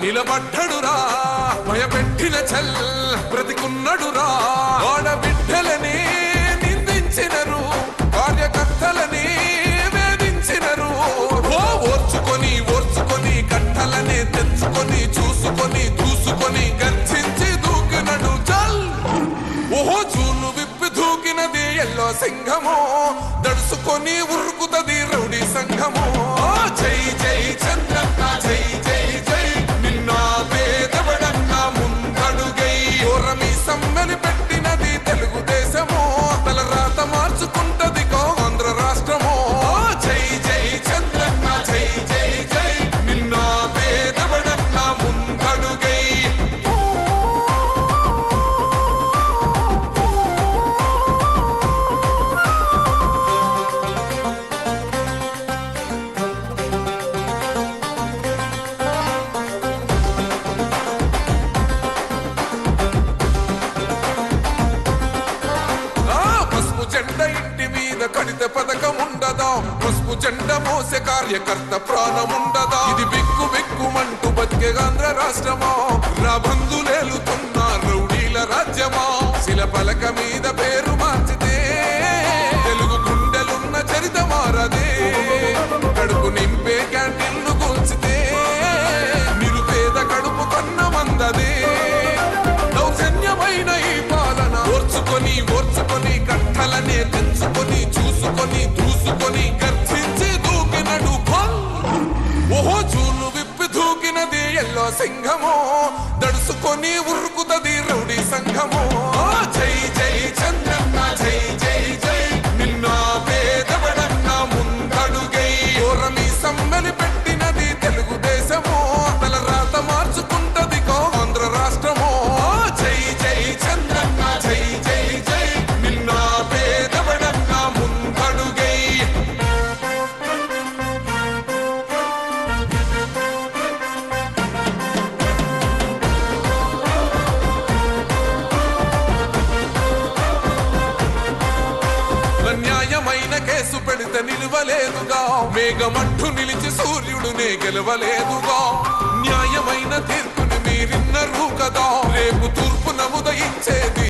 నిలబడ్డడురా భయపెట్టిన చల్ బ్రతికున్నడురా ఆడబిడ్డలని నిందించినరు కార్యకర్తలని వేధించినరు ఓర్చుకొని ఓర్చుకొని కట్టలనే తెచ్చుకొని చూసుకొని దూసుకొని గర్జించి దూకినడు చల్ ఓహో చూలు విప్పి దూకినది ఎల్లో సింహము దడుసుకొని ఉరుకుతది రౌడీ సంఘము జై జై చంద్రన్న జై జై జై నిన్న పేదవడన్న ముందడుగై ఓరమి సమ్మెలి పెట్టినది తెలుగుదేశము తల రాత మార్చుకుంటది ఆంధ్ర రాష్ట్రము జై జై చంద్రన్న జై జై జై నిన్న పేదవడన్న ముందడుగై జెండ ఇంటి మీద కడిత పథకం ఉండదా పసుపు జెండ మోసే కార్యకర్త ప్రాణముండదా ఇది బిక్కు బిక్కుమంటూ బతికే ఆంధ్ర రాష్ట్రమా నా బంధులేలుతున్న రౌడీల రాజ్యమా శిల పలక మీద పేరు మార్చితే తెలుగు గుండెలున్న చరిత మారదే కడుపు నింపే క్యాంటీన్లు కూల్చితే నిరుపేద కడుపు కన్న మందదే దౌర్జన్యమైన ఈ పాలన ఓర్చుకొని ఓర్చుకొని కట్టలనే తెచ్చుకొని చూసుకొని దూసుకొని గర్జించి దూకినడు ఓహో చూలు విప్పి దూకినది ఎల్లో సింహము దడుసుకొని ఉరుకుతది రౌడీ సంఘము జై జై చంద్రన్న జై జై జై నిన్న పేదవడన్న ముందడుగై ఓరమి సమ్మెలి పెట్టినది తెలుగుదేశము తల రాత మార్చుకుంటది ఆంధ్ర రాష్ట్రము జై జై చంద్రన్న జై జై జై నిన్న పేదవడన్న ముందడుగై న్యాయమైన కేసు పెడితే నిలవలేదుగా మేఘమట్టు నిలిచి సూర్యుడునే గెలవలేదుగా న్యాయమైన తీర్పుని మీరిన్నరు కదా రేపు తూర్పు నముదయించేది